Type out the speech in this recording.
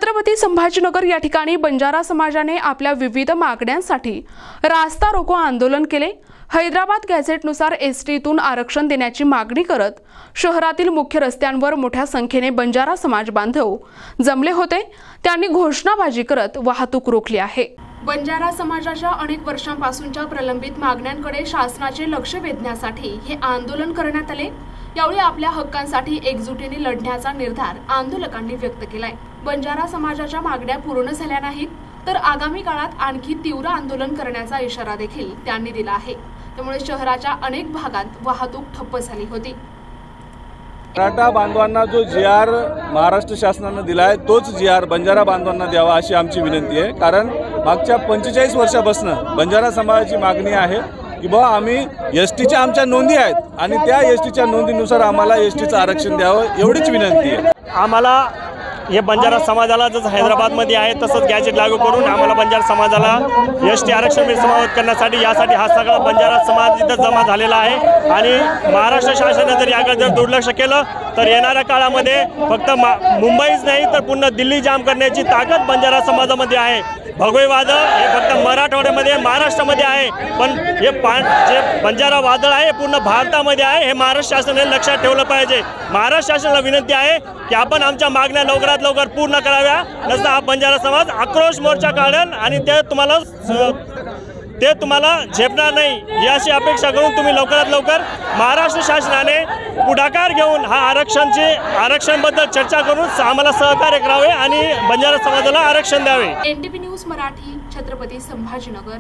छत्रपती संभाजीनगर या ठिकाणी बंजारा समाजाने आपल्या विविध मागण्यांसाठी रास्ता रोको आंदोलन केले। हैदराबाद गॅझेटनुसार एसटीतून आरक्षण देण्याची मागणी करत शहरातील मुख्य रस्त्यांवर मोठ्या संख्येने बंजारा समाज बांधव जमले होते। त्यांनी घोषणाबाजी करत वाहतूक रोखली आहे। बंजारा समाजाच्या अनेक वर्षांपासूनच्या प्रलंबित मागण्यांकडे शासनाचे लक्ष वेधण्यासाठी हे आंदोलन करण्यात आले। यावेळी आपल्या हक्कांसाठी एकजुटीने लढण्याचा निर्धार आंदोलकांनी व्यक्त केलाय। बंजारा समाजाच्या मागण्या पूर्ण झाल्या नाहीत तर आगामी काळात आणखी तीव्र आंदोलन करण्याचा इशारा देखील त्यांनी दिला आहे। त्यामुळे शहराच्या अनेक भागात वाहतूक ठप्प झाली होती। मराठा बांधवांना जो जीआर महाराष्ट्र शासनाने दिला आहे तोच जीआर बंजारा बांधवांना द्यावा अशी आमची विनंती आहे। कारण मागच्या 45 वर्षापासून बंजारा समाजाची मागणी आहे की बा आम्ही एसटीच्या आमच्या नोंदी आहेत आणि त्या एसटीच्या नोंदीनुसार आम्हाला एसटीचं आरक्षण द्यावं एवढीच विनंती आहे। आम्हाला हे बंजारा समाजाला जसं हैदराबादमध्ये आहे तसंच गॅजेट लागू करून आम्हाला बंजारा समाजाला एसटी आरक्षण समावेश करण्यासाठी यासाठी हा सगळा बंजारा समाज इथं जमा झालेला आहे। आणि महाराष्ट्र शासनाने जर याकडे जर दुर्लक्ष केलं तर येणाऱ्या काळामध्ये फक्त मुंबईच नाही तर पूर्ण दिल्ली जाम करण्याची ताकद बंजारा समाजामध्ये आहे। भगवे वादळ हे फक्त मराठवाड्यामध्ये महाराष्ट्रामध्ये आहे, पण हे जे बंजारा वादळ आहे पूर्ण भारतामध्ये आहे। हे महाराष्ट्र शासनाने लक्षात ठेवलं पाहिजे। महाराष्ट्र शासनाला विनंती आहे की आपण आमच्या मागण्या लवकरात लवकर पूर्ण कराव्या, नसता हा बंजारा समाज आक्रोश मोर्चा काढेल आणि ते तुम्हाला झेपणार नाही। याची अपेक्षा करून तुम्ही लवकरात लवकर महाराष्ट्र शासनाने पुढाकार घेऊन हा आरक्षणबद्दल चर्चा करून आम्हाला सहकार्य करावे आणि बंजारा समाजाला आरक्षण द्यावे। NTP news Marathi, Chhatrapati Sambhajinagar.